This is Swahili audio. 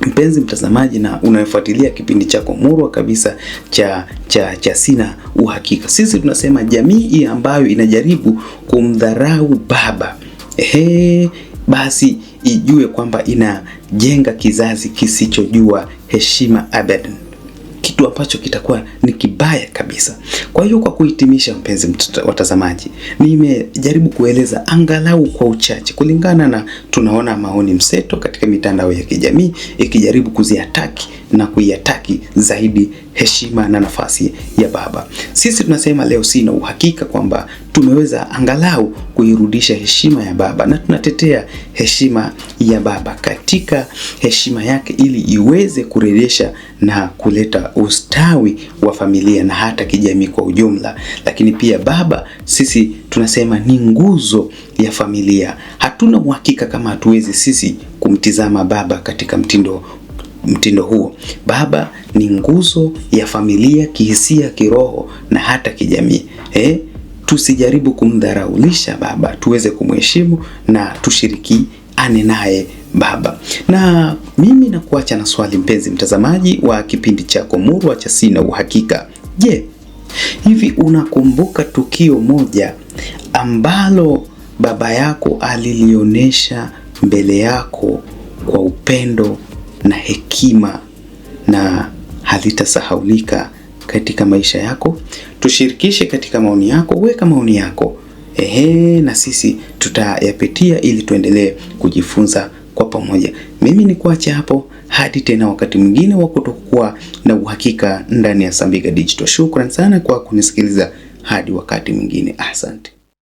mpenzi mtazamaji na unayefuatilia kipindi chako murwa kabisa cha Sina Uhakika, sisi tunasema jamii ambayo inajaribu kumdharau baba, basi ijue kwamba inajenga kizazi kisichojua heshima abadan, kitu ambacho kitakuwa ni kibaya kabisa. Kwa hiyo kwa kuhitimisha, mpenzi watazamaji, nimejaribu kueleza angalau kwa uchache kulingana na tunaona maoni mseto katika mitandao ya kijamii ikijaribu kuziataki na kuiataki zaidi heshima na nafasi ya baba. Sisi tunasema leo Sina Uhakika kwamba tumeweza angalau kuirudisha heshima ya baba, na tunatetea heshima ya baba katika heshima yake ili iweze kurejesha na kuleta ustawi wa familia na hata kijamii kwa ujumla. Lakini pia baba, sisi tunasema ni nguzo ya familia. Hatuna uhakika kama hatuwezi sisi kumtizama baba katika mtindo huo. Baba ni nguzo ya familia kihisia, kiroho na hata kijamii. Tusijaribu kumdharaulisha baba, tuweze kumheshimu na tushirikiane naye baba. Na mimi nakuacha na swali, mpenzi mtazamaji wa kipindi chako murwa cha Sina Uhakika. Je, hivi unakumbuka tukio moja ambalo baba yako alilionyesha mbele yako kwa upendo na hekima na halitasahaulika katika maisha yako? Tushirikishe katika maoni yako, weka maoni yako. Na sisi tutayapitia ili tuendelee kujifunza kwa pamoja. Mimi ni kuacha hapo hadi tena wakati mwingine wa kutokuwa na uhakika ndani ya Sambiga Digital. Shukrani sana kwa kunisikiliza hadi wakati mwingine. Asante.